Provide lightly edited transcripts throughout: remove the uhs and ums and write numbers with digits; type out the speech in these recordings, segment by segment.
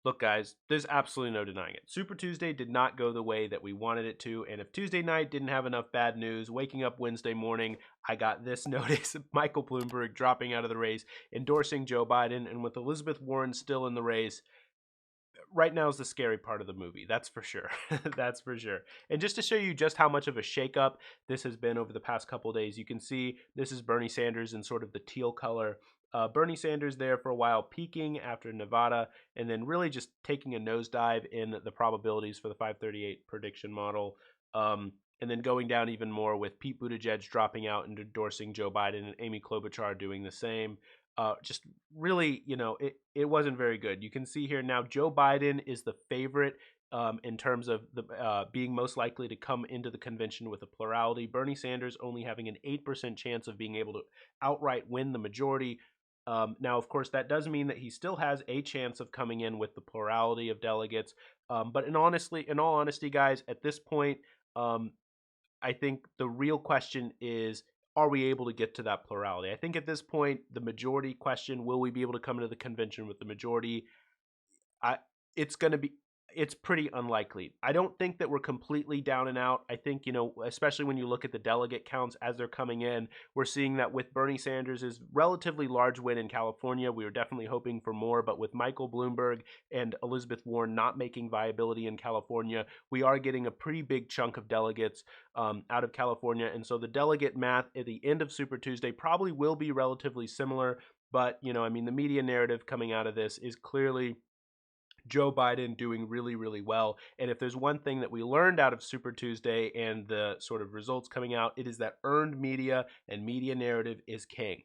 Look, guys, there's absolutely no denying it. Super Tuesday did not go the way that we wanted it to. And if Tuesday night didn't have enough bad news, waking up Wednesday morning, I got this notice of Michael Bloomberg dropping out of the race, endorsing Joe Biden. And with Elizabeth Warren still in the race, right now is the scary part of the movie. That's for sure. That's for sure. And just to show you just how much of a shakeup this has been over the past couple days, you can see this is Bernie Sanders in sort of the teal color. Bernie Sanders there for a while, peaking after Nevada, and then really just taking a nosedive in the probabilities for the 538 prediction model. And then going down even more with Pete Buttigieg dropping out and endorsing Joe Biden, and Amy Klobuchar doing the same. Just really, it wasn't very good. You can see here now Joe Biden is the favorite in terms of the being most likely to come into the convention with a plurality. Bernie Sanders only having an 8% chance of being able to outright win the majority. Now, of course, that does mean that he still has a chance of coming in with the plurality of delegates. But in all honesty, guys, at this point, I think the real question is, are we able to get to that plurality? I think at this point, the majority question, will we be able to come into the convention with the majority? I, it's going to be, it's pretty unlikely. I don't think that we're completely down and out. I think, especially when you look at the delegate counts as they're coming in, we're seeing that with Bernie Sanders' relatively large win in California, we were definitely hoping for more. But with Michael Bloomberg and Elizabeth Warren not making viability in California, we are getting a pretty big chunk of delegates out of California. And so the delegate math at the end of Super Tuesday probably will be relatively similar. But, the media narrative coming out of this is clearly Joe Biden doing really, really well. And if there's one thing that we learned out of Super Tuesday and the sort of results coming out, it is that earned media and media narrative is king.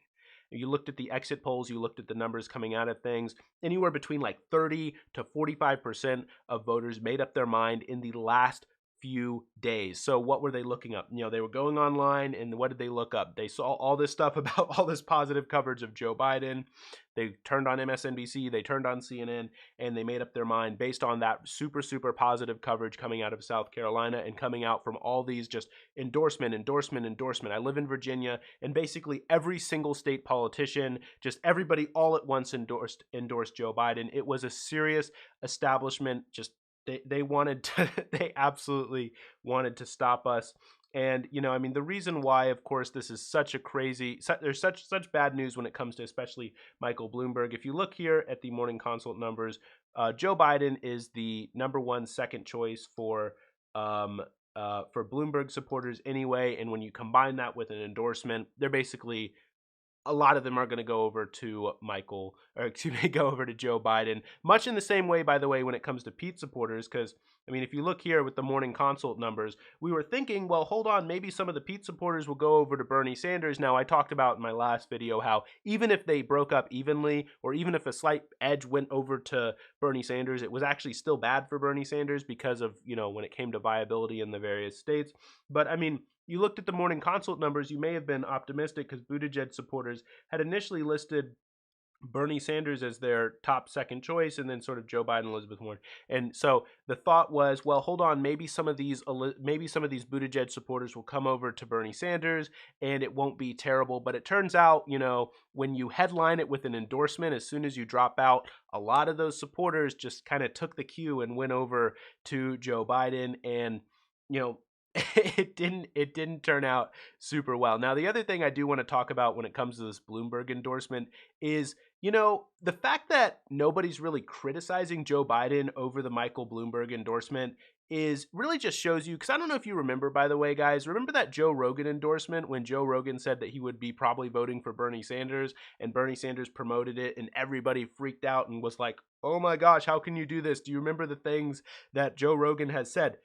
You looked at the exit polls, you looked at the numbers coming out of things, anywhere between like 30 to 45% of voters made up their mind in the last few days. So what were they looking up? They were going online, and what did they look up? They saw all this stuff about all this positive coverage of Joe Biden. They turned on MSNBC, they turned on CNN, and they made up their mind based on that super, super positive coverage coming out of South Carolina and coming out from all these just endorsement. I live in Virginia, and basically every single state politician, just everybody all at once endorsed Joe Biden. It was a serious establishment, just they absolutely wanted to stop us. And the reason why, of course, this is such a there's such bad news when it comes to especially Michael Bloomberg. If you look here at the morning consult numbers, Joe Biden is the number one second choice for Bloomberg supporters anyway. And when you combine that with an endorsement, they're basically, a lot of them are going to go over to go over to Joe Biden, much in the same way, by the way, when it comes to Pete supporters. Because, if you look here with the morning consult numbers, we were thinking, well, hold on, maybe some of the Pete supporters will go over to Bernie Sanders. Now, I talked about in my last video how even if they broke up evenly, or even if a slight edge went over to Bernie Sanders, it was actually still bad for Bernie Sanders because of, when it came to viability in the various states. But, you looked at the morning consult numbers, you may have been optimistic because Buttigieg supporters had initially listed Bernie Sanders as their top second choice, and then sort of Joe Biden, Elizabeth Warren. And so the thought was, well, hold on, maybe some of these Buttigieg supporters will come over to Bernie Sanders and it won't be terrible. But it turns out, when you headline it with an endorsement, as soon as you drop out, a lot of those supporters just kind of took the cue and went over to Joe Biden. And, it didn't turn out super well. Now, the other thing I do want to talk about when it comes to this Bloomberg endorsement is, the fact that nobody's really criticizing Joe Biden over the Michael Bloomberg endorsement is really just shows you, because I don't know if you remember, by the way, guys, remember that Joe Rogan endorsement when Joe Rogan said that he would be probably voting for Bernie Sanders, and Bernie Sanders promoted it and everybody freaked out and was like, oh my gosh, how can you do this? Do you remember the things that Joe Rogan has said?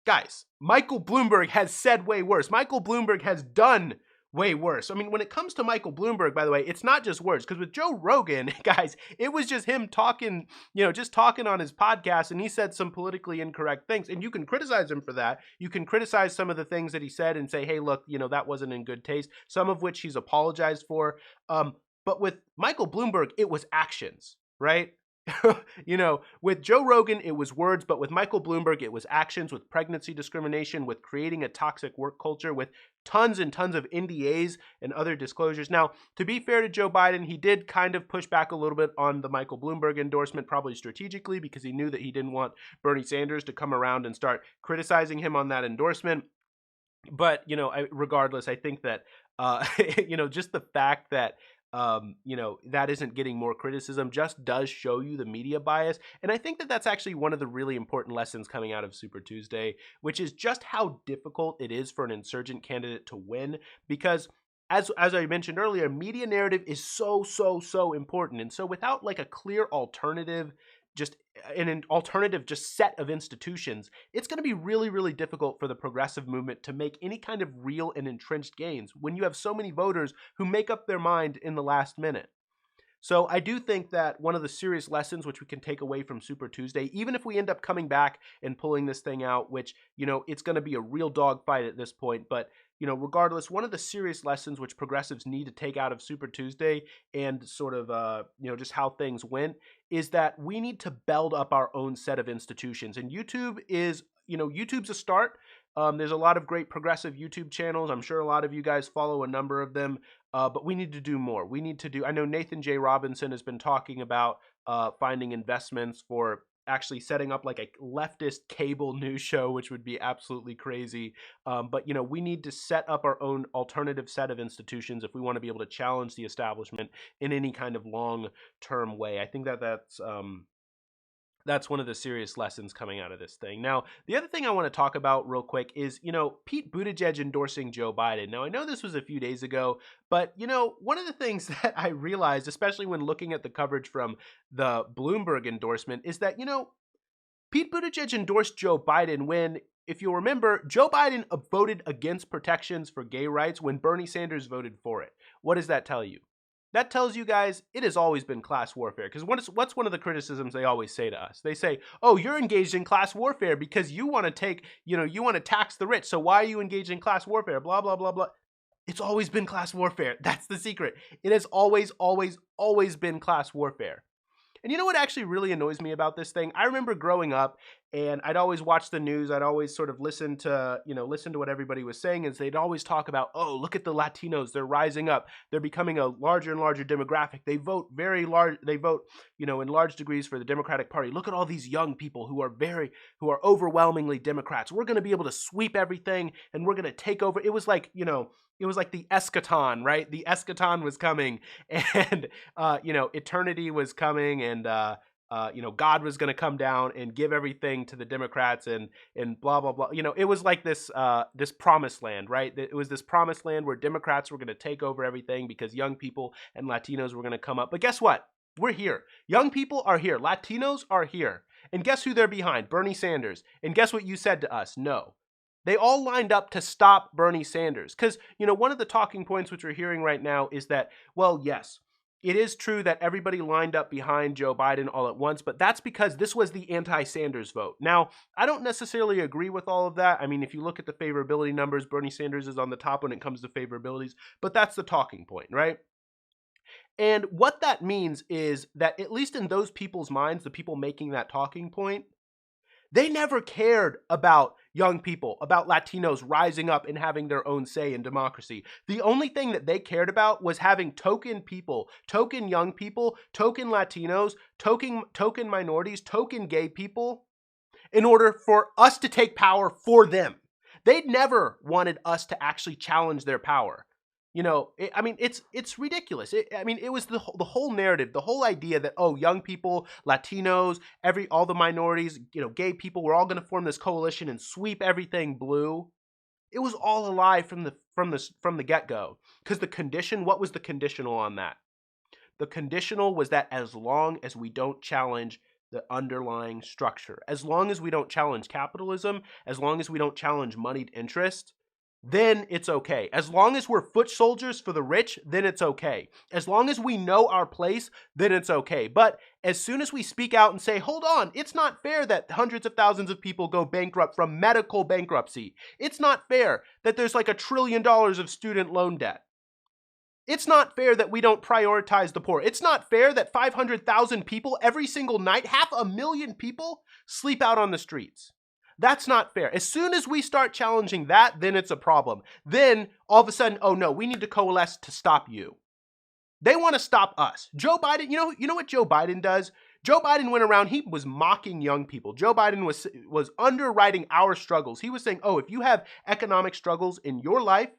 Guys, Michael Bloomberg has said way worse. Michael Bloomberg has done way worse. When it comes to Michael Bloomberg, by the way, it's not just words. Because with Joe Rogan, guys, it was just him talking, just talking on his podcast, and he said some politically incorrect things. And you can criticize him for that. You can criticize some of the things that he said and say, hey, look, that wasn't in good taste. Some of which he's apologized for. But with Michael Bloomberg, it was actions, right? With Joe Rogan, it was words, but with Michael Bloomberg, it was actions, with pregnancy discrimination, with creating a toxic work culture, with tons and tons of NDAs and other disclosures. Now, to be fair to Joe Biden, he did kind of push back a little bit on the Michael Bloomberg endorsement, probably strategically, because he knew that he didn't want Bernie Sanders to come around and start criticizing him on that endorsement. But regardless, I think that just the fact that that isn't getting more criticism just does show you the media bias. And I think that that's actually one of the really important lessons coming out of Super Tuesday, which is just how difficult it is for an insurgent candidate to win, because as I mentioned earlier, media narrative is so important. And so without like a clear alternative, just an alternative just set of institutions, it's going to be really difficult for the progressive movement to make any kind of real and entrenched gains when you have so many voters who make up their mind in the last minute. So I do think that one of the serious lessons which we can take away from Super Tuesday, even if we end up coming back and pulling this thing out, which, it's going to be a real dogfight at this point, but, regardless, one of the serious lessons which progressives need to take out of Super Tuesday and sort of, just how things went is that we need to build up our own set of institutions. And YouTube's a start. There's a lot of great progressive YouTube channels. I'm sure a lot of you guys follow a number of them. But we need to do more. I know Nathan J. Robinson has been talking about finding investments for actually setting up like a leftist cable news show, which would be absolutely crazy. But we need to set up our own alternative set of institutions if we want to be able to challenge the establishment in any kind of long-term way. I think that that's one of the serious lessons coming out of this thing. Now, the other thing I want to talk about real quick is, Pete Buttigieg endorsing Joe Biden. Now, I know this was a few days ago, but, one of the things that I realized, especially when looking at the coverage from the Bloomberg endorsement, is that, Pete Buttigieg endorsed Joe Biden when, if you'll remember, Joe Biden voted against protections for gay rights when Bernie Sanders voted for it. What does that tell you? That tells you guys it has always been class warfare. Because what's one of the criticisms they always say to us? They say, "Oh, you're engaged in class warfare because you want to you want to tax the rich. So why are you engaged in class warfare? Blah blah blah blah." It's always been class warfare. That's the secret. It has always been class warfare. And you know what actually really annoys me about this thing? I remember growing up and I'd always watch the news. I'd always sort of listen to what everybody was saying, is they'd always talk about, oh, look at the Latinos. They're rising up. They're becoming a larger and larger demographic. They vote very large. They vote, in large degrees for the Democratic Party. Look at all these young people who are overwhelmingly Democrats. We're going to be able to sweep everything and we're going to take over. It was like, it was like the eschaton, right? The eschaton was coming and, eternity was coming and, God was going to come down and give everything to the Democrats and blah, blah, blah. It was like this promised land, right? It was this promised land where Democrats were going to take over everything because young people and Latinos were going to come up. But guess what? We're here. Young people are here. Latinos are here. And guess who they're behind? Bernie Sanders. And guess what you said to us? No. They all lined up to stop Bernie Sanders. Because, one of the talking points which we're hearing right now is that, well, yes, it is true that everybody lined up behind Joe Biden all at once, but that's because this was the anti-Sanders vote. Now, I don't necessarily agree with all of that. I mean, if you look at the favorability numbers, Bernie Sanders is on the top when it comes to favorabilities, but that's the talking point, right? And what that means is that at least in those people's minds, the people making that talking point, they never cared about young people, about Latinos rising up and having their own say in democracy. The only thing that they cared about was having token people, token young people, token Latinos, token minorities, token gay people in order for us to take power for them. They never wanted us to actually challenge their power. It's ridiculous. It was the whole narrative, the whole idea that, oh, young people, Latinos, all the minorities, gay people, we're all going to form this coalition and sweep everything blue. It was all a lie from the get-go. Because what was the conditional on that? The conditional was that as long as we don't challenge the underlying structure, as long as we don't challenge capitalism, as long as we don't challenge moneyed interest, then it's okay. As long as we're foot soldiers for the rich, then it's okay. As long as we know our place, then it's okay. But as soon as we speak out and say, hold on, it's not fair that hundreds of thousands of people go bankrupt from medical bankruptcy. It's not fair that there's like $1 trillion of student loan debt. It's not fair that we don't prioritize the poor. It's not fair that 500,000 people every single night, 500,000 people, sleep out on the streets. That's not fair. As soon as we start challenging that, then it's a problem. Then all of a sudden, oh no, we need to coalesce to stop you. They want to stop us. Joe Biden, you know what Joe Biden does? Joe Biden went around, he was mocking young people. Joe Biden was underwriting our struggles. He was saying, oh, if you have economic struggles in your life,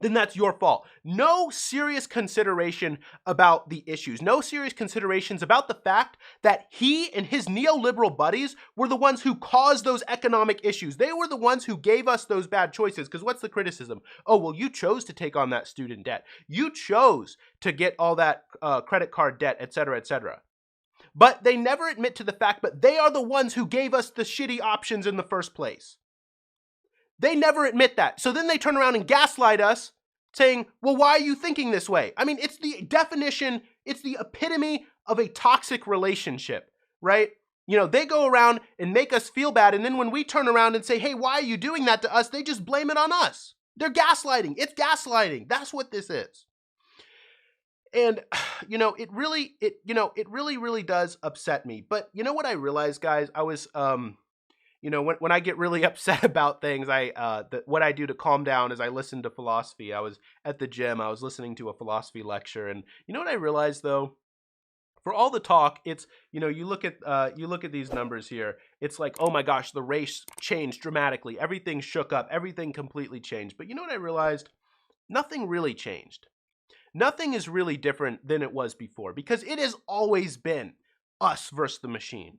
then that's your fault. No serious consideration about the issues. No serious considerations about the fact that he and his neoliberal buddies were the ones who caused those economic issues. They were the ones who gave us those bad choices. Because what's the criticism? Oh, well, you chose to take on that student debt. You chose to get all that credit card debt, et cetera, et cetera. But they never admit to the fact, but they are the ones who gave us the shitty options in the first place. They never admit that. So then they turn around and gaslight us saying, well, why are you thinking this way? I mean, it's the definition, it's the epitome of a toxic relationship, right? They go around and make us feel bad. And then when we turn around and say, hey, why are you doing that to us? They just blame it on us. They're gaslighting. It's gaslighting. That's what this is. And, it really, really does upset me. But you know what I realized, guys? I was, when I get really upset about things, what I do to calm down is I listen to philosophy. I was at the gym, I was listening to a philosophy lecture, and you know what I realized though? For all the talk, it's, you look at these numbers here. It's like, oh my gosh, the race changed dramatically. Everything shook up. Everything completely changed. But you know what I realized? Nothing really changed. Nothing is really different than it was before because it has always been us versus the machine,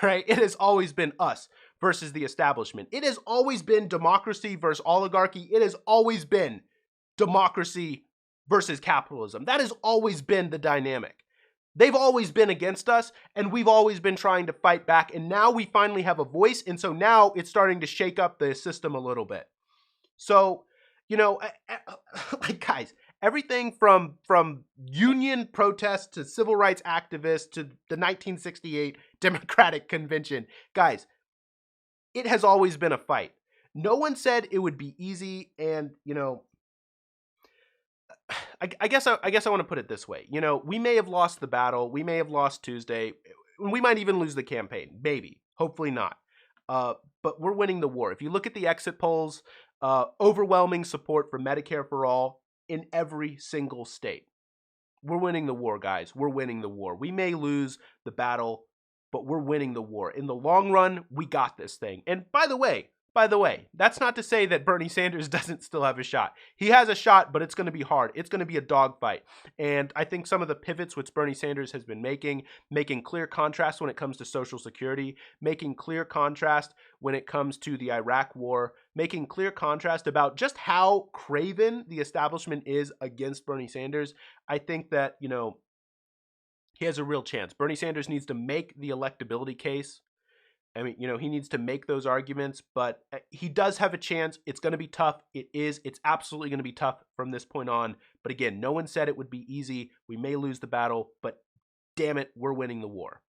right? It has always been us versus the establishment. It has always been democracy versus oligarchy. It has always been democracy versus capitalism. That has always been the dynamic. They've always been against us, and we've always been trying to fight back, and now we finally have a voice, and so now it's starting to shake up the system a little bit. So, like guys, everything from union protests to civil rights activists to the 1968 Democratic Convention, guys, it has always been a fight. No one said it would be easy, and I guess I want to put it this way. We may have lost the battle, we may have lost Tuesday, we might even lose the campaign, maybe, hopefully not. But we're winning the war. If you look at the exit polls, overwhelming support for Medicare for all in every single state. We're winning the war, guys. We're winning the war. We may lose the battle, but we're winning the war. In the long run, we got this thing. And by the way, that's not to say that Bernie Sanders doesn't still have a shot. He has a shot, but it's going to be hard. It's going to be a dogfight. And I think some of the pivots which Bernie Sanders has been making clear contrast when it comes to Social Security, making clear contrast when it comes to the Iraq War, making clear contrast about just how craven the establishment is against Bernie Sanders. I think that, he has a real chance. Bernie Sanders needs to make the electability case. I mean, he needs to make those arguments, but he does have a chance. It's going to be tough. It's absolutely going to be tough from this point on. But again, no one said it would be easy. We may lose the battle, but damn it, we're winning the war.